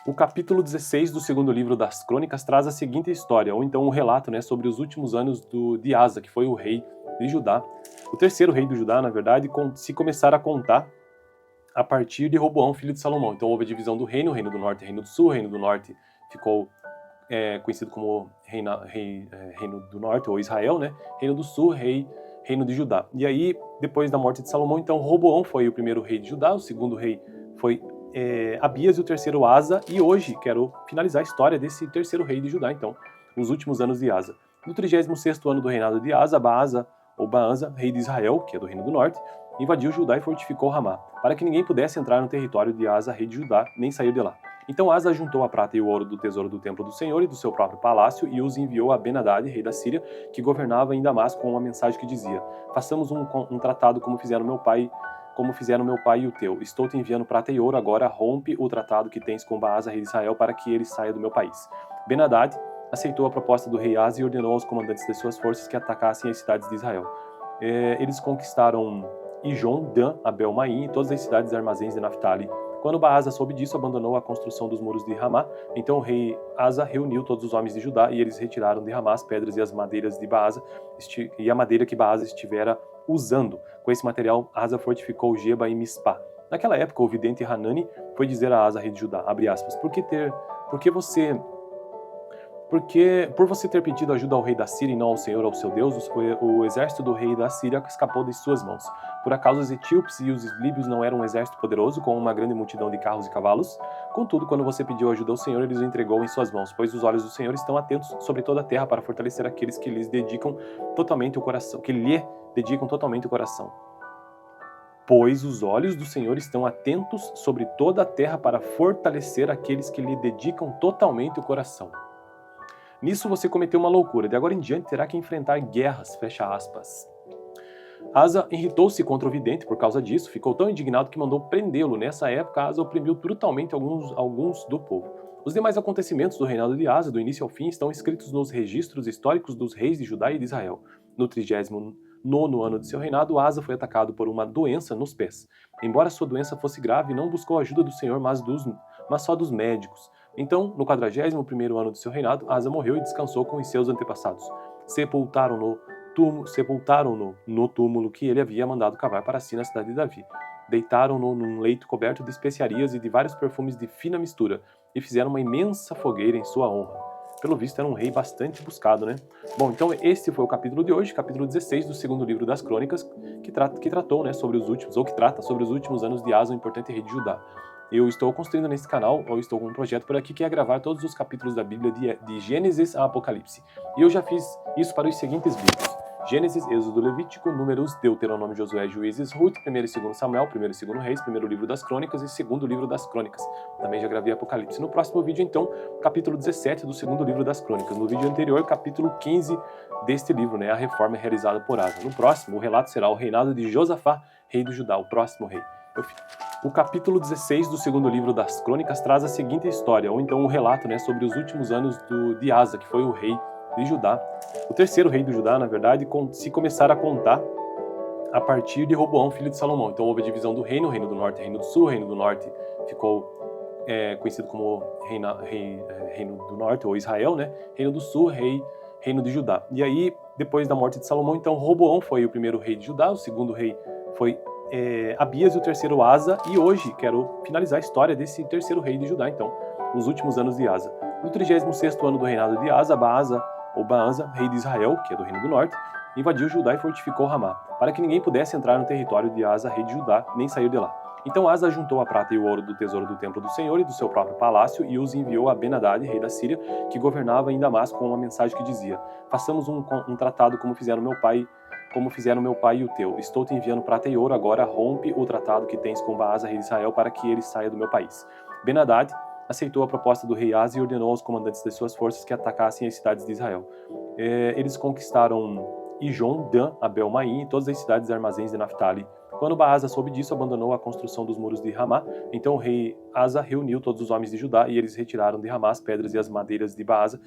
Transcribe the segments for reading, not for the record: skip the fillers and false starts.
O capítulo 16 do segundo livro das Crônicas traz a seguinte história, ou então um relato, sobre os últimos anos de Asa, que foi o rei de Judá. O terceiro rei de Judá, na verdade, se começar a contar a partir de Roboão, filho de Salomão. Então houve a divisão do reino, o reino do norte e o reino do sul. O reino do norte ficou conhecido como reino do norte, ou Israel, Reino do sul, reino de Judá. E aí, depois da morte de Salomão, então Roboão foi o primeiro rei de Judá, o segundo rei foi Abias e o terceiro Asa. E hoje quero finalizar a história desse terceiro rei de Judá, então, os últimos anos de Asa. No 36º ano do reinado de Asa, Baasa, rei de Israel, que é do reino do norte, invadiu Judá e fortificou Ramá, para que ninguém pudesse entrar no território de Asa, rei de Judá, nem sair de lá. Então Asa juntou a prata e o ouro do tesouro do templo do Senhor e do seu próprio palácio e os enviou a Ben-Hadad, rei da Síria, que governava em Damasco, com uma mensagem que dizia: façamos um tratado como fizeram meu pai e o teu. Estou te enviando prata e ouro, agora rompe o tratado que tens com Baasa, rei de Israel, para que ele saia do meu país. Ben-Hadad aceitou a proposta do rei Asa e ordenou aos comandantes de suas forças que atacassem as cidades de Israel. Eles conquistaram Ijon, Dan, Abel-Maim e todas as cidades e armazéns de Naftali. Quando Baasa soube disso, abandonou a construção dos muros de Ramá. Então o rei Asa reuniu todos os homens de Judá e eles retiraram de Ramá as pedras e as madeiras de Baasa e a madeira que Baasa estivera usando. Com esse material, Asa fortificou Geba e Mispá. Naquela época, o vidente Hanani foi dizer a Asa, rei de Judá, abre aspas, por você ter pedido ajuda ao rei da Síria e não ao Senhor, ao seu Deus, o exército do rei da Síria escapou de suas mãos. Por acaso os etíopes e os líbios não eram um exército poderoso, com uma grande multidão de carros e cavalos? Contudo, quando você pediu ajuda ao Senhor, ele os entregou em suas mãos, pois os olhos do Senhor estão atentos sobre toda a terra para fortalecer aqueles que lhe dedicam totalmente o coração. Pois os olhos do Senhor estão atentos sobre toda a terra para fortalecer aqueles que lhe dedicam totalmente o coração. Nisso você cometeu uma loucura, de agora em diante terá que enfrentar guerras, fecha aspas. Asa irritou-se contra o vidente por causa disso, ficou tão indignado que mandou prendê-lo. Nessa época, Asa oprimiu brutalmente alguns do povo. Os demais acontecimentos do reinado de Asa, do início ao fim, estão escritos nos registros históricos dos reis de Judá e de Israel. No 39º ano de seu reinado, Asa foi atacado por uma doença nos pés. Embora sua doença fosse grave, não buscou a ajuda do Senhor, mas só dos médicos. Então, no 41º ano de seu reinado, Asa morreu e descansou com os seus antepassados. Sepultaram-no no túmulo que ele havia mandado cavar para si na cidade de Davi. Deitaram-no num leito coberto de especiarias e de vários perfumes de fina mistura, e fizeram uma imensa fogueira em sua honra. Pelo visto, era um rei bastante buscado, Bom, então este foi o capítulo de hoje, capítulo 16 do segundo livro das Crônicas, que tratou, sobre os últimos anos de Asa, o importante rei de Judá. Eu estou construindo nesse canal, ou estou com um projeto por aqui, que é gravar todos os capítulos da Bíblia de Gênesis a Apocalipse. E eu já fiz isso para os seguintes vídeos: Gênesis, Êxodo, Levítico, Números, Deuteronômio, Josué, Juízes, Ruth, 1º e 2º Samuel, 1º e 2º Reis, 1º livro das Crônicas e 2º livro das Crônicas. Também já gravei Apocalipse. No próximo vídeo, então, capítulo 17 do 2º livro das Crônicas. No vídeo anterior, capítulo 15 deste livro, a reforma realizada por Asa. No próximo, o relato será o reinado de Josafá, rei do Judá, o próximo rei. O capítulo 16 do segundo livro das Crônicas traz a seguinte história, ou então um relato, sobre os últimos anos de Asa, que foi o rei de Judá. O terceiro rei de Judá, na verdade, se começar a contar a partir de Roboão, filho de Salomão. Então houve a divisão do reino, o reino do norte e o reino do sul. O reino do norte ficou conhecido como reino do norte, ou Israel, Reino do sul, reino de Judá. E aí, depois da morte de Salomão, então Roboão foi o primeiro rei de Judá, o segundo rei foi Abias e o terceiro Asa. E hoje quero finalizar a história desse terceiro rei de Judá, então, os últimos anos de Asa. No 36º ano do reinado de Asa, Baasa, rei de Israel, que é do reino do norte, invadiu Judá e fortificou Ramá, para que ninguém pudesse entrar no território de Asa, rei de Judá, nem sair de lá. Então Asa juntou a prata e o ouro do tesouro do templo do Senhor e do seu próprio palácio e os enviou a Ben-Hadad, rei da Síria, que governava em Damasco, com uma mensagem que dizia: façamos um tratado como fizeram meu pai e o teu. Estou te enviando prata e ouro, agora rompe o tratado que tens com Baasa, rei de Israel, para que ele saia do meu país. Ben-Hadad aceitou a proposta do rei Asa e ordenou aos comandantes de suas forças que atacassem as cidades de Israel. Eles conquistaram Ijon, Dan, Abel-Maim e todas as cidades e armazéns de Naftali. Quando Baasa soube disso, abandonou a construção dos muros de Ramá. Então o rei Asa reuniu todos os homens de Judá e eles retiraram de Ramá as pedras e as madeiras de Baasa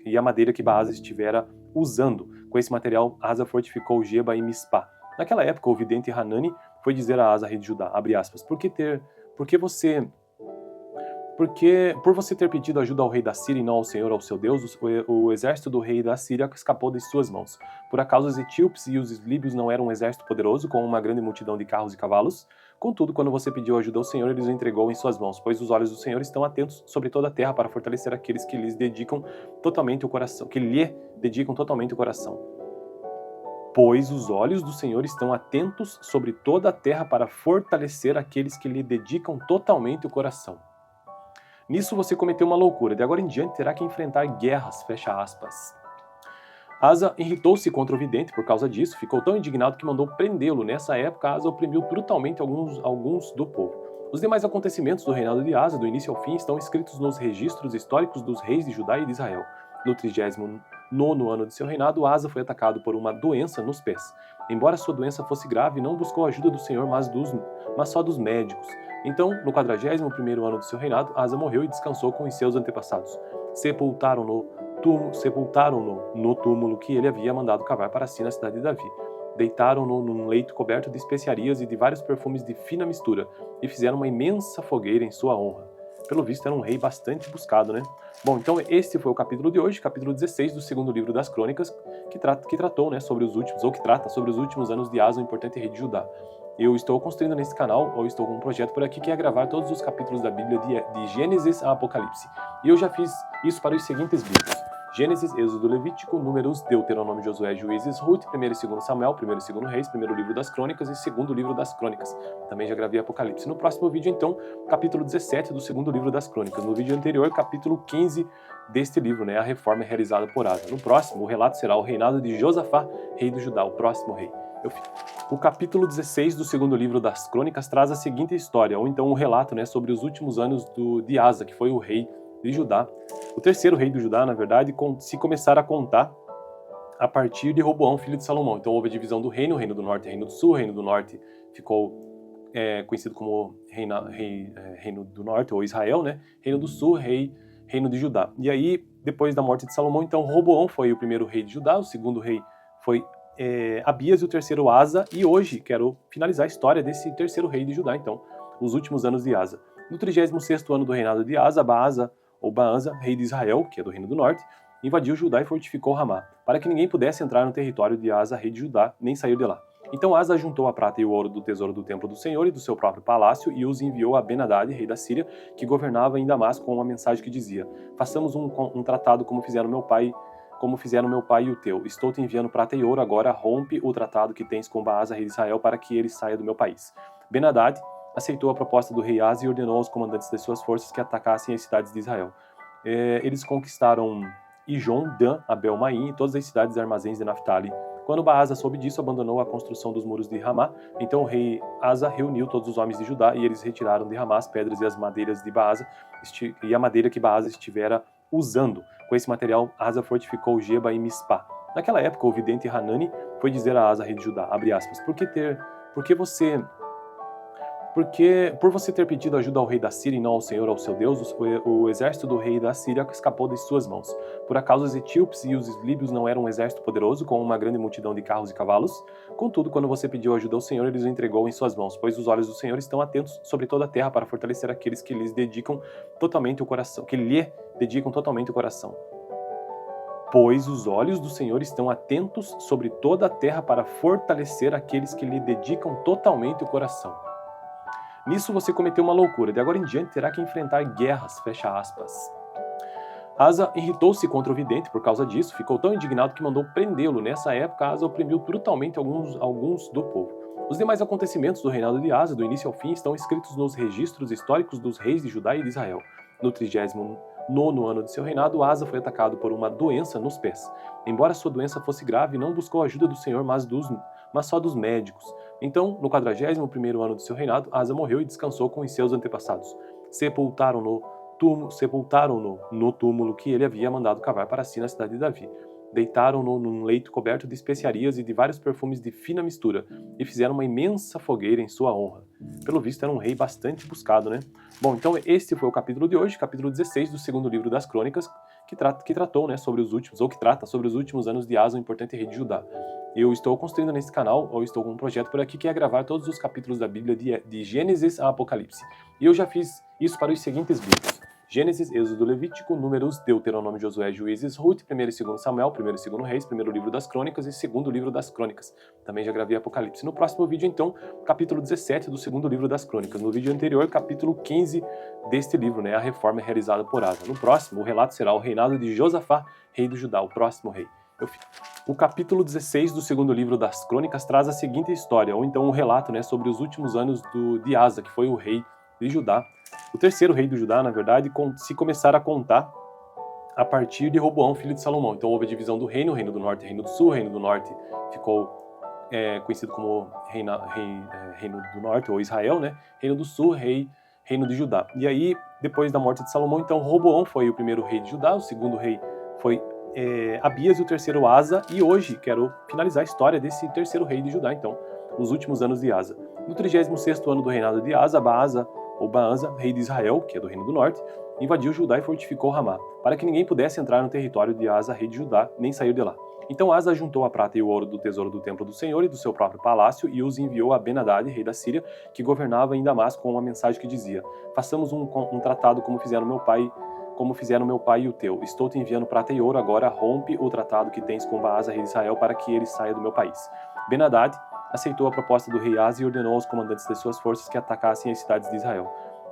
e a madeira que Baasa estivera usando. Com esse material, Asa fortificou Geba e Mispá. Naquela época, o vidente Hanani foi dizer a Asa, rei de Judá, abre aspas, Porque, por você ter pedido ajuda ao rei da Síria e não ao Senhor, ao seu Deus, o exército do rei da Síria escapou das suas mãos. Por acaso os etíopes e os líbios não eram um exército poderoso, com uma grande multidão de carros e cavalos? Contudo, quando você pediu ajuda ao Senhor, ele os entregou em suas mãos, pois os olhos do Senhor estão atentos sobre toda a terra para fortalecer aqueles que lhes dedicam totalmente o coração, que lhe dedicam totalmente o coração. Pois os olhos do Senhor estão atentos sobre toda a terra para fortalecer aqueles que lhe dedicam totalmente o coração. Nisso você cometeu uma loucura, de agora em diante terá que enfrentar guerras, fecha aspas. Asa irritou-se contra o vidente por causa disso, ficou tão indignado que mandou prendê-lo. Nessa época, Asa oprimiu brutalmente alguns do povo. Os demais acontecimentos do reinado de Asa, do início ao fim, estão escritos nos registros históricos dos reis de Judá e de Israel. No 39º ano de seu reinado, Asa foi atacado por uma doença nos pés. Embora sua doença fosse grave, não buscou a ajuda do Senhor, mas só dos médicos. Então, no 41º ano de seu reinado, Asa morreu e descansou com os seus antepassados. Sepultaram-no no túmulo que ele havia mandado cavar para si na cidade de Davi. Deitaram-no num leito coberto de especiarias e de vários perfumes de fina mistura, e fizeram uma imensa fogueira em sua honra. Pelo visto, era um rei bastante buscado, né? Bom, então este foi o capítulo de hoje, capítulo 16 do segundo livro das Crônicas, que tratou, né, sobre os últimos, ou que trata sobre os últimos anos de Asa, o importante rei de Judá. Eu estou construindo nesse canal, ou estou com um projeto por aqui, que é gravar todos os capítulos da Bíblia de Gênesis a Apocalipse. E eu já fiz isso para os seguintes livros: Gênesis, Êxodo, Levítico, Números, Deuteronômio, Josué, Juízes, Ruth, 1º e 2º Samuel, 1º e 2º Reis, 1º livro das Crônicas e 2º livro das Crônicas. Também já gravei Apocalipse. No próximo vídeo, então, capítulo 17 do 2º livro das Crônicas. No vídeo anterior, capítulo 15 deste livro, né, a reforma realizada por Asa. No próximo, o relato será o reinado de Josafá, rei do Judá, o próximo rei. O capítulo 16 do segundo livro das Crônicas traz a seguinte história, ou então um relato, né, sobre os últimos anos de Asa, que foi o rei de Judá. O terceiro rei do Judá, na verdade, se começar a contar a partir de Roboão, filho de Salomão. Então houve a divisão do reino, reino do norte e reino do sul. O reino do norte ficou conhecido como reino do norte, ou Israel, né? Reino do sul, reino de Judá. E aí, depois da morte de Salomão, então Roboão foi o primeiro rei de Judá, o segundo rei foi Abias e o terceiro Asa. E hoje quero finalizar a história desse terceiro rei de Judá, então, os últimos anos de Asa. No 36º ano do reinado de Asa, Baasa, rei de Israel, que é do reino do norte, invadiu Judá e fortificou Ramá, para que ninguém pudesse entrar no território de Asa, rei de Judá, nem sair de lá. Então Asa juntou a prata e o ouro do tesouro do templo do Senhor e do seu próprio palácio e os enviou a Ben-Hadad, rei da Síria, que governava em Damasco, com uma mensagem que dizia: façamos um tratado como fizeram meu pai e o teu. Estou te enviando prata e ouro, agora rompe o tratado que tens com Baasa, rei de Israel, para que ele saia do meu país. Ben-Hadad aceitou a proposta do rei Asa e ordenou aos comandantes das suas forças que atacassem as cidades de Israel. Eles conquistaram Ijon, Dan, Abel-Maim e todas as cidades e armazéns de Naphtali. Quando Baasa soube disso, abandonou a construção dos muros de Ramá. Então o rei Asa reuniu todos os homens de Judá e eles retiraram de Ramá as pedras e as madeiras de Baasa e a madeira que Baasa estivera usando. Com esse material, Asa fortificou Geba e Mispá. Naquela época, o vidente Hanani foi dizer a Asa, rei de Judá, abre aspas, por você ter pedido ajuda ao rei da Síria e não ao Senhor, ao seu Deus, o exército do rei da Síria escapou das suas mãos. Por acaso os etíopes e os líbios não eram um exército poderoso, com uma grande multidão de carros e cavalos? Contudo, quando você pediu ajuda ao Senhor, ele os entregou em suas mãos, pois os olhos do Senhor estão atentos sobre toda a terra para fortalecer aqueles que lhes dedicam totalmente o coração, que lhe dedicam totalmente o coração. Pois os olhos do Senhor estão atentos sobre toda a terra para fortalecer aqueles que lhe dedicam totalmente o coração. Nisso você cometeu uma loucura, de agora em diante terá que enfrentar guerras, fecha aspas. Asa irritou-se contra o vidente por causa disso, ficou tão indignado que mandou prendê-lo. Nessa época, Asa oprimiu brutalmente alguns do povo. Os demais acontecimentos do reinado de Asa, do início ao fim, estão escritos nos registros históricos dos reis de Judá e de Israel. No 39º ano de seu reinado, Asa foi atacado por uma doença nos pés. Embora sua doença fosse grave, não buscou a ajuda do Senhor, mas só dos médicos. Então, no 41º ano de seu reinado, Asa morreu e descansou com os seus antepassados. Sepultaram-no no túmulo que ele havia mandado cavar para si na cidade de Davi. Deitaram-no num leito coberto de especiarias e de vários perfumes de fina mistura, e fizeram uma imensa fogueira em sua honra. Pelo visto, era um rei bastante buscado, né? Bom, então este foi o capítulo de hoje, capítulo 16 do segundo livro das Crônicas, que tratou, né, sobre os últimos, ou que trata sobre os últimos anos de Asa, o importante rei de Judá. Eu estou construindo nesse canal, ou estou com um projeto por aqui, que é gravar todos os capítulos da Bíblia de Gênesis a Apocalipse. E eu já fiz isso para os seguintes vídeos: Gênesis, Êxodo, Levítico, Números, Deuteronômio, Josué, Juízes, Ruth, 1º e 2º Samuel, 1º e 2º Reis, 1º livro das Crônicas e 2º livro das Crônicas. Também já gravei Apocalipse. No próximo vídeo, então, capítulo 17 do 2º livro das Crônicas. No vídeo anterior, capítulo 15 deste livro, a reforma realizada por Asa. No próximo, o relato será o reinado de Josafá, rei do Judá, o próximo rei. O capítulo 16 do 2º livro das Crônicas traz a seguinte história, ou então um relato sobre os últimos anos de Asa, que foi o rei de Judá. O terceiro rei do Judá, na verdade, se começar a contar a partir de Roboão, filho de Salomão. Então houve a divisão do reino, reino do norte e reino do sul. O reino do norte ficou conhecido como reino do norte, ou Israel, Reino do sul, reino de Judá. E aí, depois da morte de Salomão, então Roboão foi o primeiro rei de Judá, o segundo rei foi Abias e o terceiro Asa. E hoje quero finalizar a história desse terceiro rei de Judá, então, os últimos anos de Asa. No 36º ano do reinado de Asa, Baasa, rei de Israel, que é do reino do norte, invadiu Judá e fortificou Ramá, para que ninguém pudesse entrar no território de Asa, rei de Judá, nem sair de lá. Então Asa juntou a prata e o ouro do tesouro do templo do Senhor e do seu próprio palácio e os enviou a Ben-Hadad, rei da Síria, que governava em Damasco, com uma mensagem que dizia: façamos um tratado como fizeram meu pai e o teu. Estou te enviando prata e ouro, agora rompe o tratado que tens com Baasa, rei de Israel, para que ele saia do meu país. Ben-Hadad aceitou a proposta do rei Asa e ordenou aos comandantes de suas forças que atacassem as cidades de Israel.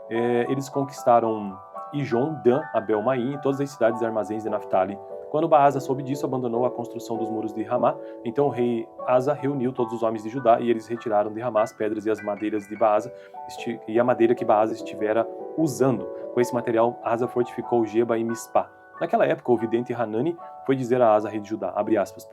Eles conquistaram Ijon, Dan, Abel-Maim e todas as cidades e armazéns de Naphtali. Quando Baasa soube disso, abandonou a construção dos muros de Ramá. Então o rei Asa reuniu todos os homens de Judá e eles retiraram de Ramá as pedras e as madeiras de Baasa e a madeira que Baasa estivera usando. Com esse material, Asa fortificou Geba e Mispá. Naquela época, o vidente Hanani foi dizer a Asa, rei de Judá, abre aspas,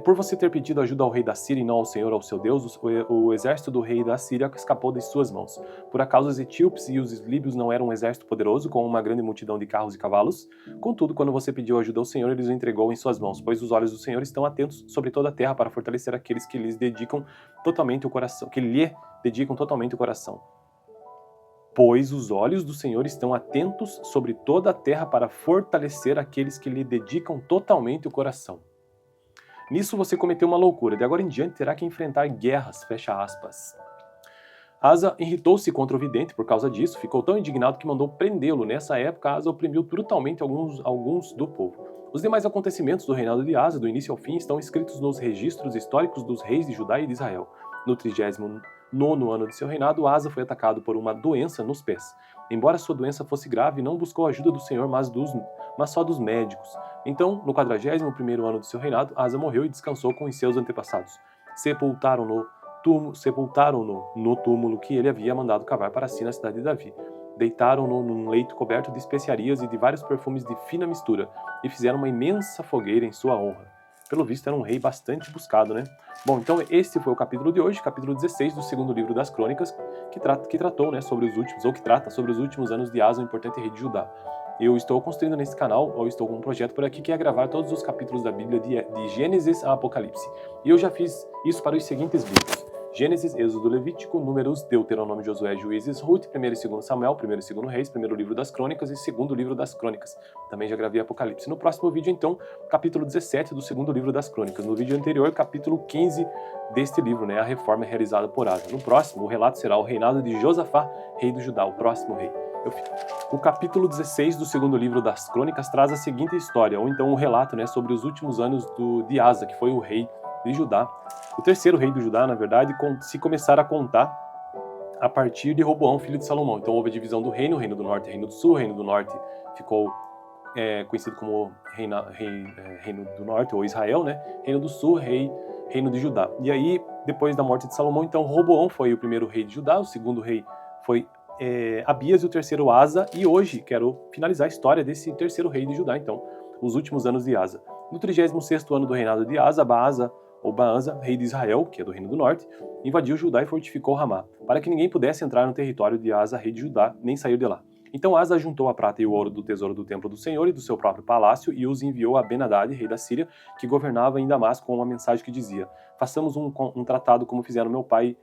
por você ter pedido ajuda ao rei da Síria e não ao Senhor, ao seu Deus, o exército do rei da Síria escapou de suas mãos. Por acaso os etíopes e os líbios não eram um exército poderoso, com uma grande multidão de carros e cavalos? Contudo, quando você pediu ajuda ao Senhor, ele os entregou em suas mãos, pois os olhos do Senhor estão atentos sobre toda a terra para fortalecer aqueles que lhe dedicam totalmente o coração. Pois os olhos do Senhor estão atentos sobre toda a terra para fortalecer aqueles que lhe dedicam totalmente o coração. Nisso você cometeu uma loucura, de agora em diante terá que enfrentar guerras, fecha aspas. Asa irritou-se contra o vidente por causa disso, ficou tão indignado que mandou prendê-lo. Nessa época, Asa oprimiu brutalmente alguns do povo. Os demais acontecimentos do reinado de Asa, do início ao fim, estão escritos nos registros históricos dos reis de Judá e de Israel. No 39º ano de seu reinado, Asa foi atacado por uma doença nos pés. Embora sua doença fosse grave, não buscou a ajuda do Senhor, mas só dos médicos. Então, no 41º ano de seu reinado, Asa morreu e descansou com os seus antepassados. Sepultaram-no no túmulo que ele havia mandado cavar para si na cidade de Davi. Deitaram-no num leito coberto de especiarias e de vários perfumes de fina mistura, e fizeram uma imensa fogueira em sua honra. Pelo visto, era um rei bastante buscado, Bom, então este foi o capítulo de hoje, capítulo 16 do 2º livro das Crônicas, que trata sobre os últimos anos de Asa, o importante rei de Judá. Eu estou construindo nesse canal, ou estou com um projeto por aqui, que é gravar todos os capítulos da Bíblia de Gênesis a Apocalipse. E eu já fiz isso para os seguintes vídeos: Gênesis, Êxodo, Levítico, Números, Deuteronômio, Josué, Juízes, Ruth, 1º e 2º Samuel, 1º e 2º Reis, 1º livro das Crônicas e 2º livro das Crônicas. Também já gravei Apocalipse. No próximo vídeo, então, capítulo 17 do 2º livro das Crônicas. No vídeo anterior, capítulo 15 deste livro, a reforma realizada por Asa. No próximo, o relato será o reinado de Josafá, rei do Judá, o próximo rei. O capítulo 16 do 2º livro das Crônicas traz a seguinte história, ou então um relato sobre os últimos anos de Asa, que foi o rei de Judá. O terceiro rei do Judá, na verdade, se começar a contar a partir de Roboão, filho de Salomão. Então houve a divisão do reino do norte e reino do sul. O reino do norte ficou conhecido como reino do norte, ou Israel, Reino do sul, reino de Judá. E aí, depois da morte de Salomão, então Roboão foi o primeiro rei de Judá, o segundo rei foi Abias e o terceiro Asa. E hoje quero finalizar a história desse terceiro rei de Judá, então, os últimos anos de Asa. No 36º ano do reinado de Asa, Baasa, rei de Israel, que é do reino do norte, invadiu Judá e fortificou Ramá, para que ninguém pudesse entrar no território de Asa, rei de Judá, nem sair de lá. Então Asa juntou a prata e o ouro do tesouro do templo do Senhor e do seu próprio palácio e os enviou a Ben-Hadad, rei da Síria, que governava em Damasco, com uma mensagem que dizia: façamos um tratado como fizeram meu pai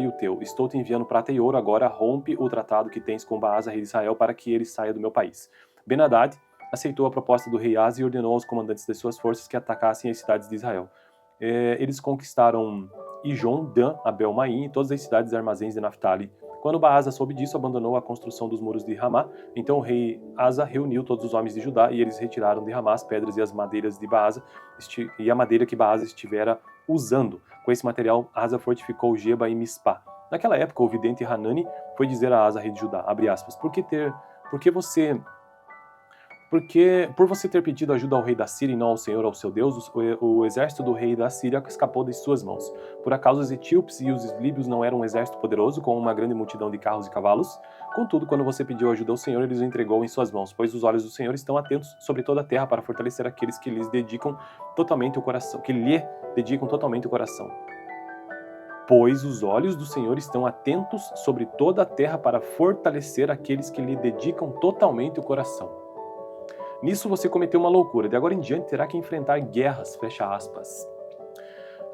e o teu. Estou te enviando prata e ouro, agora rompe o tratado que tens com Baasa, rei de Israel, para que ele saia do meu país. Ben-Hadad aceitou a proposta do rei Asa e ordenou aos comandantes de suas forças que atacassem as cidades de Israel. Eles conquistaram Ijon, Dan, Abel-Maim e todas as cidades e armazéns de Naphtali. Quando Baasa soube disso, abandonou a construção dos muros de Ramá. Então o rei Asa reuniu todos os homens de Judá e eles retiraram de Ramá as pedras e as madeiras de Baasa e a madeira que Baasa estivera usando. Com esse material, Asa fortificou Geba e Mispá. Naquela época, o vidente Hanani foi dizer a Asa, rei de Judá, abre aspas, por você ter pedido ajuda ao rei da Síria e não ao Senhor, ao seu Deus, o exército do rei da Síria escapou de suas mãos. Por acaso os etíopes e os líbios não eram um exército poderoso, com uma grande multidão de carros e cavalos? Contudo, quando você pediu ajuda ao Senhor, ele os entregou em suas mãos, pois os olhos do Senhor estão atentos sobre toda a terra para fortalecer aqueles que lhe dedicam totalmente o coração. Pois os olhos do Senhor estão atentos sobre toda a terra para fortalecer aqueles que lhe dedicam totalmente o coração. Nisso você cometeu uma loucura, de agora em diante terá que enfrentar guerras, fecha aspas.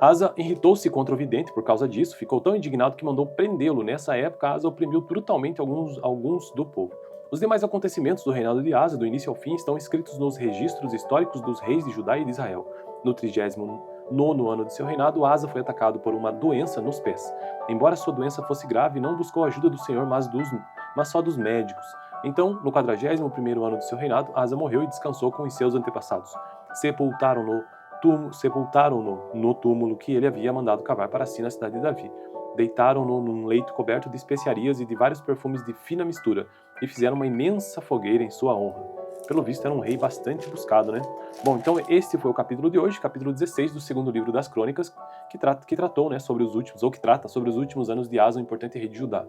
Asa irritou-se contra o vidente por causa disso, ficou tão indignado que mandou prendê-lo. Nessa época, Asa oprimiu brutalmente alguns do povo. Os demais acontecimentos do reinado de Asa, do início ao fim, estão escritos nos registros históricos dos reis de Judá e de Israel. No 39º ano de seu reinado, Asa foi atacado por uma doença nos pés. Embora sua doença fosse grave, não buscou a ajuda do Senhor, mas só dos médicos. Então, no 41º ano de seu reinado, Asa morreu e descansou com os seus antepassados. Sepultaram-no no túmulo que ele havia mandado cavar para si na cidade de Davi. Deitaram-no num leito coberto de especiarias e de vários perfumes de fina mistura, e fizeram uma imensa fogueira em sua honra. Pelo visto, era um rei bastante buscado, né? Bom, então este foi o capítulo de hoje, capítulo 16 do segundo livro das Crônicas, que trata sobre os últimos anos de Asa, o importante rei de Judá.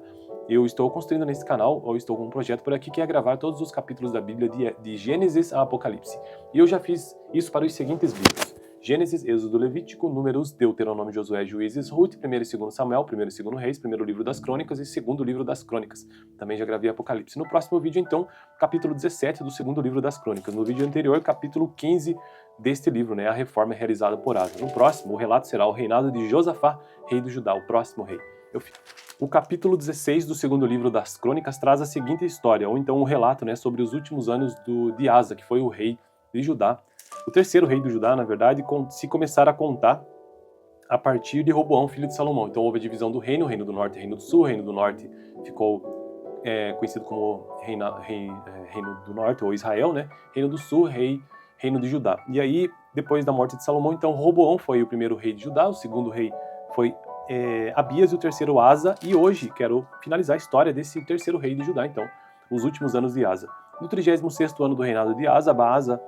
Eu estou construindo nesse canal, ou estou com um projeto por aqui, que é gravar todos os capítulos da Bíblia de Gênesis a Apocalipse. E eu já fiz isso para os seguintes livros: Gênesis, Êxodo, Levítico, Números, Deuteronômio, Josué, Juízes, Ruth, 1º e 2º Samuel, 1º e 2º Reis, 1º livro das Crônicas e 2º livro das Crônicas. Também já gravei Apocalipse. No próximo vídeo, então, capítulo 17 do 2º livro das Crônicas. No vídeo anterior, capítulo 15 deste livro, né, a reforma realizada por Asa. No próximo, o relato será o reinado de Josafá, rei do Judá, o próximo rei. O capítulo 16 do 2º livro das Crônicas traz a seguinte história, ou então um relato, né, sobre os últimos anos de Asa, que foi o rei de Judá. O terceiro rei do Judá, na verdade, se começar a contar a partir de Roboão, filho de Salomão. Então houve a divisão do reino do norte, reino do sul. O reino do norte ficou conhecido como reino do norte, ou Israel, né? Reino do sul, reino de Judá. E aí, depois da morte de Salomão, então Roboão foi o primeiro rei de Judá, o segundo rei foi Abias e o terceiro Asa. E hoje quero finalizar a história desse terceiro rei de Judá, então, os últimos anos de Asa. No 36º ano do reinado de Asa, Baasa,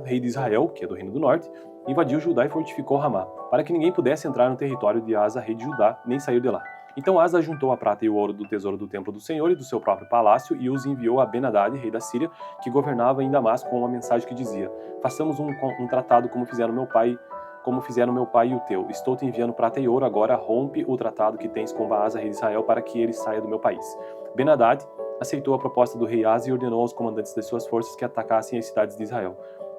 rei de Israel, que é do reino do norte, invadiu Judá e fortificou Ramá, para que ninguém pudesse entrar no território de Asa, rei de Judá, nem sair de lá. Então Asa juntou a prata e o ouro do tesouro do templo do Senhor e do seu próprio palácio e os enviou a Ben-Hadad, rei da Síria, que governava em Damasco, com uma mensagem que dizia: façamos um tratado como fizeram meu pai e o teu. Estou te enviando prata e ouro, agora rompe o tratado que tens com Baasa, rei de Israel, para que ele saia do meu país. Ben-Hadad aceitou a proposta do rei Asa e ordenou aos comandantes de suas forças que atacassem as cidades de Israel.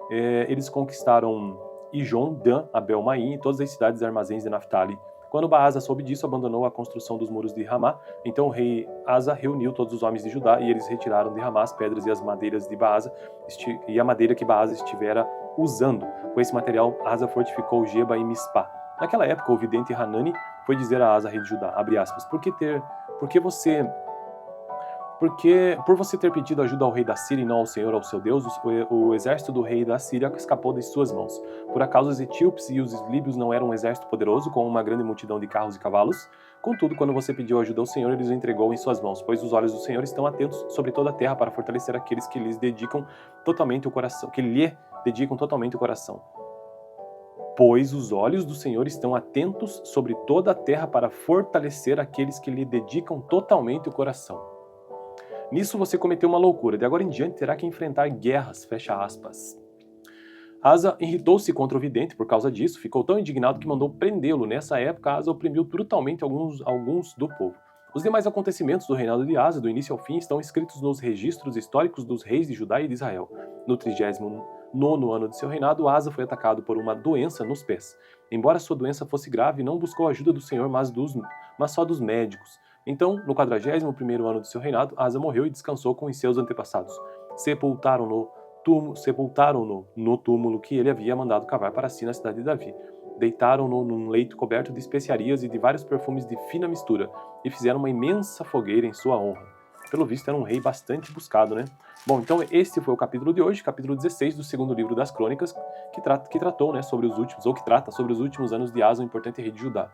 Eles conquistaram Ijon, Dan, Abel-Maim e todas as cidades e armazéns de Naphtali. Quando Baasa soube disso, abandonou a construção dos muros de Ramá. Então o rei Asa reuniu todos os homens de Judá e eles retiraram de Ramá as pedras e as madeiras de Baasa e a madeira que Baasa estivera usando. Com esse material, Asa fortificou Geba e Mispá. Naquela época, o vidente Hanani foi dizer a Asa, rei de Judá, abre aspas, por você ter pedido ajuda ao rei da Síria e não ao Senhor, ao seu Deus, o exército do rei da Síria escapou de suas mãos. Por acaso os etíopes e os líbios não eram um exército poderoso, com uma grande multidão de carros e cavalos? Contudo, quando você pediu ajuda ao Senhor, ele os entregou em suas mãos, pois os olhos do Senhor estão atentos sobre toda a terra para fortalecer aqueles que lhe dedicam totalmente o coração. Pois os olhos do Senhor estão atentos sobre toda a terra para fortalecer aqueles que lhe dedicam totalmente o coração. Nisso você cometeu uma loucura, de agora em diante terá que enfrentar guerras, fecha aspas. Asa irritou-se contra o vidente por causa disso, ficou tão indignado que mandou prendê-lo. Nessa época, Asa oprimiu brutalmente alguns do povo. Os demais acontecimentos do reinado de Asa, do início ao fim, estão escritos nos registros históricos dos reis de Judá e de Israel. No 39º ano de seu reinado, Asa foi atacado por uma doença nos pés. Embora sua doença fosse grave, não buscou a ajuda do Senhor, mas só dos médicos. Então, no 41º ano de seu reinado, Asa morreu e descansou com os seus antepassados. Sepultaram-no no túmulo que ele havia mandado cavar para si na cidade de Davi. Deitaram-no num leito coberto de especiarias e de vários perfumes de fina mistura, e fizeram uma imensa fogueira em sua honra. Pelo visto era um rei bastante buscado, né? Bom, então este foi o capítulo de hoje, capítulo 16 do segundo livro das Crônicas, que tratou, né, sobre os últimos, ou que trata sobre os últimos anos de Asa, o importante rei de Judá.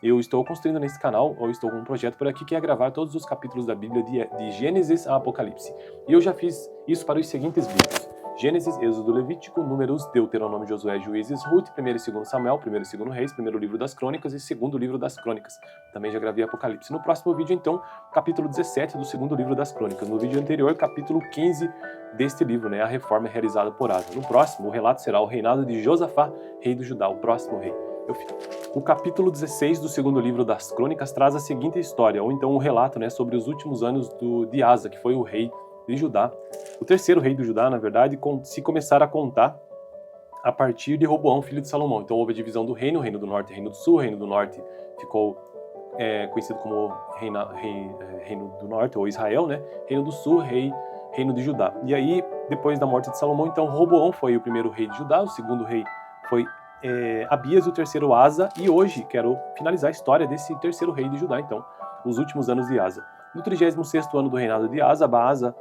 Eu estou construindo nesse canal, ou estou com um projeto por aqui, que é gravar todos os capítulos da Bíblia de Gênesis a Apocalipse. E eu já fiz isso para os seguintes vídeos: Gênesis, Êxodo, Levítico, Números, Deuteronômio, Josué, Juízes, Ruth, 1º e 2º Samuel, 1º e 2º Reis, 1º livro das Crônicas e 2º livro das Crônicas. Também já gravei Apocalipse. No próximo vídeo, então, capítulo 17 do 2º livro das Crônicas. No vídeo anterior, capítulo 15 deste livro, né, a reforma realizada por Asa. No próximo, o relato será o reinado de Josafá, rei do Judá, o próximo rei. O capítulo 16 do segundo livro das Crônicas traz a seguinte história, ou então um relato, né, sobre os últimos anos de Asa, que foi o rei de Judá. O terceiro rei do Judá, na verdade, se começar a contar a partir de Roboão, filho de Salomão. Então houve a divisão do reino, reino do norte e reino do sul. O reino do norte ficou conhecido como reino do norte, ou Israel, né? Reino do sul, reino de Judá. E aí, depois da morte de Salomão, então Roboão foi o primeiro rei de Judá, o segundo rei foi Abias e o terceiro Asa, e hoje quero finalizar a história desse terceiro rei de Judá, então, os últimos anos de Asa. No 36º ano do reinado de Asa, Baasa,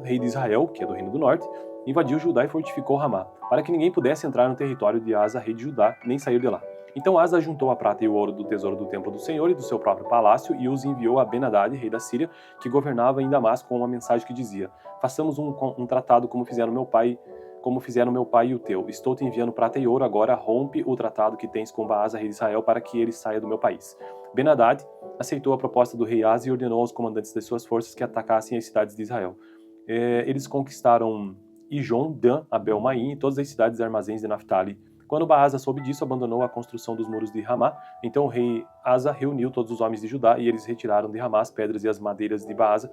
rei de Israel, que é do reino do norte, invadiu Judá e fortificou Ramá, para que ninguém pudesse entrar no território de Asa, rei de Judá, nem sair de lá. Então Asa juntou a prata e o ouro do tesouro do templo do Senhor e do seu próprio palácio e os enviou a Ben-Hadad, rei da Síria, que governava em Damasco, com uma mensagem que dizia: façamos um tratado como fizeram meu pai e o teu. Estou te enviando prata e ouro, agora rompe o tratado que tens com Baasa, rei de Israel, para que ele saia do meu país. Ben-Hadad aceitou a proposta do rei Asa e ordenou aos comandantes das suas forças que atacassem as cidades de Israel. Eles conquistaram Ijon, Dan, Abel-Maim e todas as cidades e armazéns de Naftali. Quando Baasa soube disso, abandonou a construção dos muros de Ramá. Então o rei Asa reuniu todos os homens de Judá e eles retiraram de Ramá as pedras e as madeiras de Baasa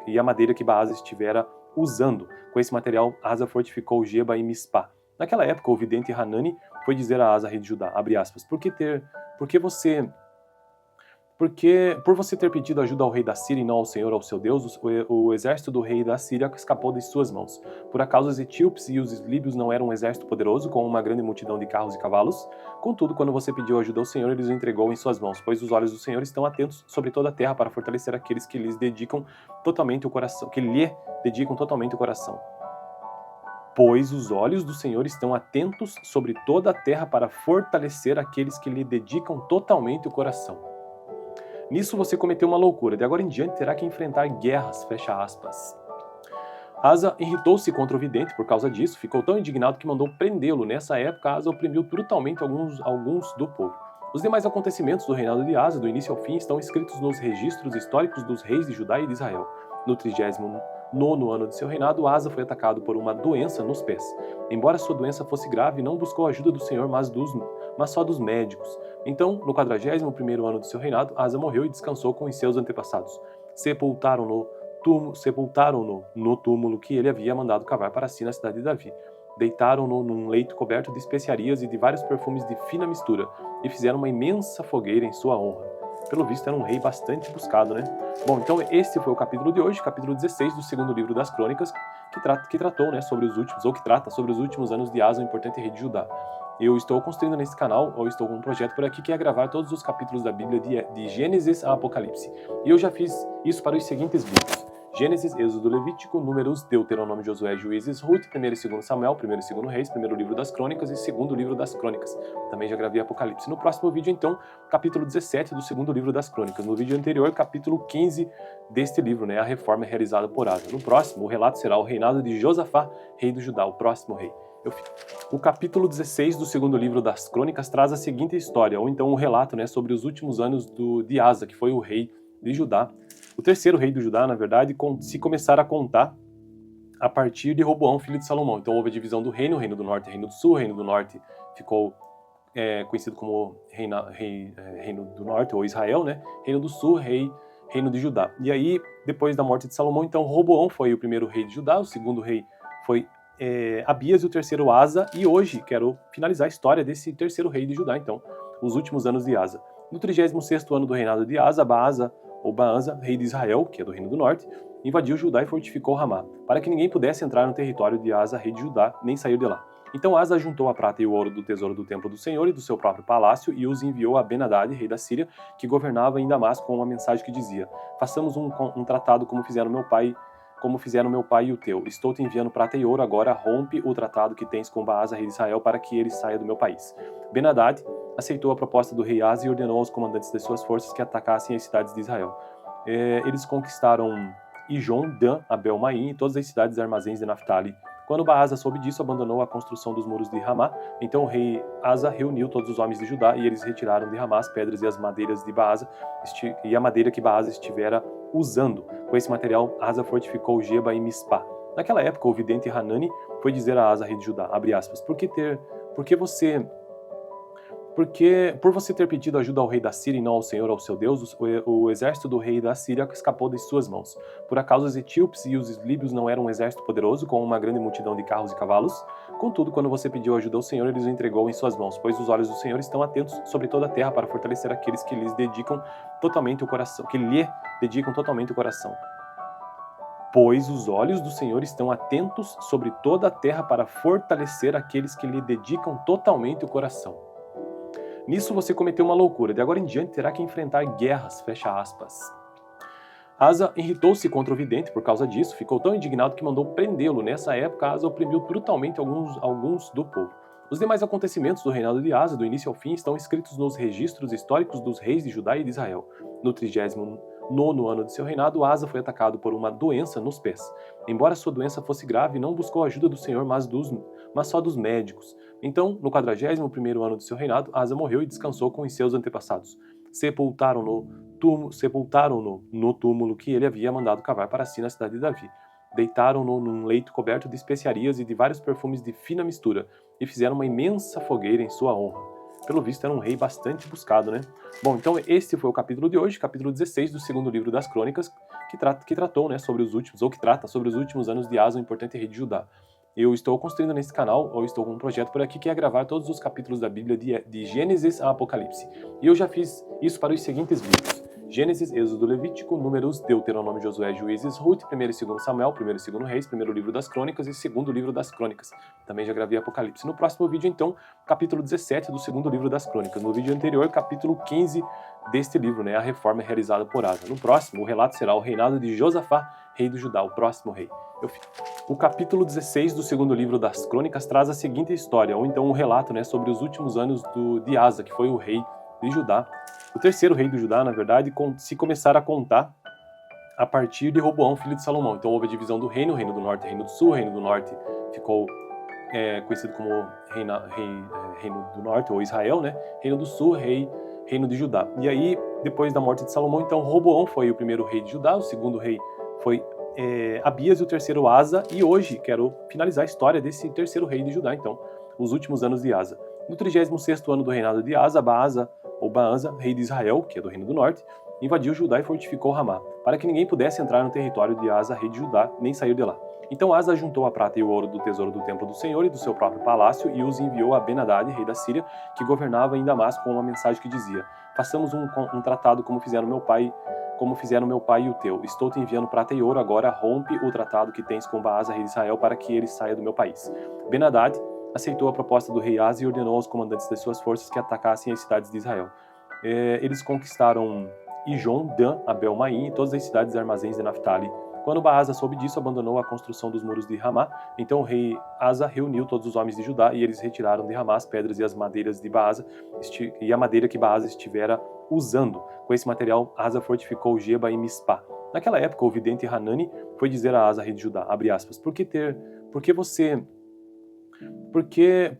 e a madeira que Baasa estivera usando. Com esse material, Asa fortificou Geba e Mispá. Naquela época, o vidente Hanani foi dizer a Asa, rei de Judá, abre aspas, por você ter pedido ajuda ao rei da Síria e não ao Senhor, ao seu Deus, o exército do rei da Síria escapou de suas mãos. Por acaso os etíopes e os líbios não eram um exército poderoso, com uma grande multidão de carros e cavalos? Contudo, quando você pediu ajuda ao Senhor, ele os entregou em suas mãos, pois os olhos do Senhor estão atentos sobre toda a terra para fortalecer aqueles que lhe dedicam totalmente o coração. Pois os olhos do Senhor estão atentos sobre toda a terra para fortalecer aqueles que lhe dedicam totalmente o coração. Nisso você cometeu uma loucura, de agora em diante terá que enfrentar guerras, fecha aspas. Asa irritou-se contra o vidente por causa disso, ficou tão indignado que mandou prendê-lo. Nessa época, Asa oprimiu brutalmente alguns do povo. Os demais acontecimentos do reinado de Asa, do início ao fim, estão escritos nos registros históricos dos reis de Judá e de Israel. No 39º ano de seu reinado, Asa foi atacado por uma doença nos pés. Embora sua doença fosse grave, não buscou a ajuda do Senhor, mas só dos médicos. Então, no 41º ano de seu reinado, Asa morreu e descansou com os seus antepassados. Sepultaram-no no túmulo que ele havia mandado cavar para si na cidade de Davi. Deitaram-no num leito coberto de especiarias e de vários perfumes de fina mistura, e fizeram uma imensa fogueira em sua honra. Pelo visto era um rei bastante buscado, né? Bom, então este foi o capítulo de hoje, capítulo 16 do segundo livro das Crônicas, que tratou, né, sobre os últimos, ou que trata sobre os últimos anos de Asa, o importante rei de Judá. Eu estou construindo nesse canal, ou estou com um projeto por aqui, que é gravar todos os capítulos da Bíblia de Gênesis a Apocalipse. E eu já fiz isso para os seguintes vídeos: Gênesis, Êxodo, Levítico, Números, Deuteronômio, Josué, Juízes, Ruth, 1º e 2º Samuel, 1º e 2º Reis, 1º livro das Crônicas e 2º livro das Crônicas. Também já gravei Apocalipse. No próximo vídeo, então, capítulo 17 do 2º livro das Crônicas. No vídeo anterior, capítulo 15 deste livro, né, a reforma realizada por Asa. No próximo, o relato será o reinado de Josafá, rei do Judá, o próximo rei. O capítulo 16 do segundo livro das Crônicas traz a seguinte história, ou então um relato, né, sobre os últimos anos de Asa, que foi o rei de Judá. O terceiro rei do Judá, na verdade, se começar a contar a partir de Roboão, filho de Salomão. Então houve a divisão do reino, reino do norte e reino do sul. O reino do norte ficou conhecido como reino do norte, ou Israel, né? Reino do sul, reino de Judá. E aí, depois da morte de Salomão, então Roboão foi o primeiro rei de Judá, o segundo rei foi Abias e o terceiro Asa, e hoje quero finalizar a história desse terceiro rei de Judá, então, os últimos anos de Asa. No 36º ano do reinado de Asa, Baasa, rei de Israel, que é do reino do norte, invadiu Judá e fortificou Ramá, para que ninguém pudesse entrar no território de Asa, rei de Judá, nem sair de lá. Então Asa juntou a prata e o ouro do tesouro do templo do Senhor e do seu próprio palácio e os enviou a Ben-Hadad, rei da Síria, que governava em Damasco, com uma mensagem que dizia: façamos um tratado como fizeram meu pai e o teu. Estou te enviando prata e ouro, agora rompe o tratado que tens com Baasa, rei de Israel, para que ele saia do meu país. Ben-Hadad aceitou a proposta do rei Asa e ordenou aos comandantes de suas forças que atacassem as cidades de Israel. Eles conquistaram Ijon, Dan, Abel-Maim e todas as cidades e armazéns de Naphtali. Quando Baasa soube disso, abandonou a construção dos muros de Ramá. Então o rei Asa reuniu todos os homens de Judá e eles retiraram de Ramá as pedras e as madeiras de Baasa e a madeira que Baasa estivera usando. Com esse material, Asa fortificou Geba e Mispá. Naquela época, o vidente Hanani foi dizer a Asa, rei de Judá, abre aspas, por você ter pedido ajuda ao rei da Síria e não ao Senhor, ao seu Deus, o exército do rei da Síria escapou de suas mãos. Por acaso os etíopes e os líbios não eram um exército poderoso, com uma grande multidão de carros e cavalos? Contudo, quando você pediu ajuda ao Senhor, ele os entregou em suas mãos, pois os olhos do Senhor estão atentos sobre toda a terra para fortalecer aqueles que lhe dedicam totalmente o coração. Pois os olhos do Senhor estão atentos sobre toda a terra para fortalecer aqueles que lhe dedicam totalmente o coração. Nisso você cometeu uma loucura, de agora em diante terá que enfrentar guerras, fecha aspas. Asa irritou-se contra o vidente por causa disso, ficou tão indignado que mandou prendê-lo. Nessa época, Asa oprimiu brutalmente alguns do povo. Os demais acontecimentos do reinado de Asa, do início ao fim, estão escritos nos registros históricos dos reis de Judá e de Israel. No 39º ano de seu reinado, Asa foi atacado por uma doença nos pés. Embora sua doença fosse grave, não buscou a ajuda do Senhor, mas só dos médicos. Então, no 41º ano de seu reinado, Asa morreu e descansou com os seus antepassados. Sepultaram-no no túmulo que ele havia mandado cavar para si na cidade de Davi. Deitaram-no num leito coberto de especiarias e de vários perfumes de fina mistura, e fizeram uma imensa fogueira em sua honra. Pelo visto, era um rei bastante buscado, né? Bom, então este foi o capítulo de hoje, capítulo 16 do segundo livro das Crônicas, que tratou, né, que trata sobre os últimos anos de Asa, o importante rei de Judá. Eu estou construindo nesse canal, ou estou com um projeto por aqui, que é gravar todos os capítulos da Bíblia de Gênesis a Apocalipse. E eu já fiz isso para os seguintes livros: Gênesis, Êxodo, Levítico, Números, Deuteronômio, Josué, Juízes, Ruth, 1º e 2º Samuel, 1º e 2º Reis, 1º livro das Crônicas e 2º livro das Crônicas. Também já gravei Apocalipse. No próximo vídeo, então, capítulo 17 do 2º livro das Crônicas. No vídeo anterior, capítulo 15 deste livro, né, a reforma realizada por Asa. No próximo, o relato será o reinado de Josafá, rei do Judá, o próximo rei. O capítulo 16 do segundo livro das Crônicas traz a seguinte história, ou então um relato, né, sobre os últimos anos de Asa, que foi o rei de Judá. O terceiro rei do Judá, na verdade, se começar a contar a partir de Roboão, filho de Salomão. Então houve a divisão do reino do norte, reino do sul. O reino do norte ficou conhecido como reino do norte, ou Israel, né? Reino do sul, reino de Judá. E aí, depois da morte de Salomão, então Roboão foi o primeiro rei de Judá, o segundo rei foi Abias e o terceiro Asa. E hoje quero finalizar a história desse terceiro rei de Judá, então, os últimos anos de Asa. No 36º ano do reinado de Asa, Baasa, rei de Israel, que é do reino do norte, invadiu Judá e fortificou Ramá, para que ninguém pudesse entrar no território de Asa, rei de Judá, nem sair de lá. Então Asa juntou a prata e o ouro do tesouro do templo do Senhor e do seu próprio palácio e os enviou a Ben-Hadad, rei da Síria, que governava em Damasco, com uma mensagem que dizia: façamos um tratado como fizeram meu pai e o teu. Estou te enviando prata e ouro, agora rompe o tratado que tens com Baasa, rei de Israel, para que ele saia do meu país. Ben-Hadad aceitou a proposta do rei Asa e ordenou aos comandantes de suas forças que atacassem as cidades de Israel. Eles conquistaram Ijon, Dan, Abel-Maim e todas as cidades e armazéns de Naphtali. Quando Baasa soube disso, abandonou a construção dos muros de Ramá. Então o rei Asa reuniu todos os homens de Judá e eles retiraram de Ramá as pedras e as madeiras de Baasa e a madeira que Baasa estivera usando. Com esse material, Asa fortificou Geba e Mispá. Naquela época, o vidente Hanani foi dizer a Asa, rei de Judá, abre aspas, por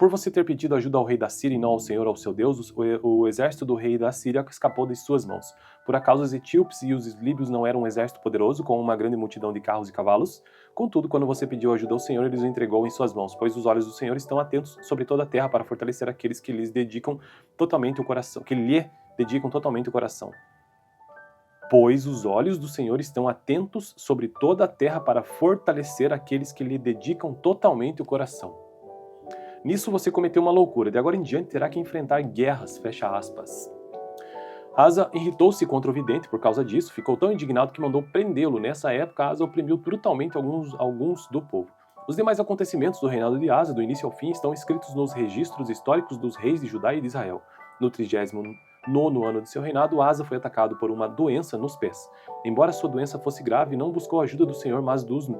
você ter pedido ajuda ao rei da Síria e não ao Senhor, ao seu Deus, o exército do rei da Síria escapou de suas mãos. Por acaso os etíopes e os líbios não eram um exército poderoso, com uma grande multidão de carros e cavalos? Contudo, quando você pediu ajuda ao Senhor, ele os entregou em suas mãos, pois os olhos do Senhor estão atentos sobre toda a terra para fortalecer aqueles que lhe dedicam totalmente o coração. Pois os olhos do Senhor estão atentos sobre toda a terra para fortalecer aqueles que lhe dedicam totalmente o coração. Nisso você cometeu uma loucura, de agora em diante terá que enfrentar guerras, fecha aspas. Asa irritou-se contra o vidente por causa disso, ficou tão indignado que mandou prendê-lo. Nessa época, Asa oprimiu brutalmente alguns do povo. Os demais acontecimentos do reinado de Asa, do início ao fim, estão escritos nos registros históricos dos reis de Judá e de Israel. No 39º ano de seu reinado, Asa foi atacado por uma doença nos pés. Embora sua doença fosse grave, não buscou a ajuda do Senhor, mas dos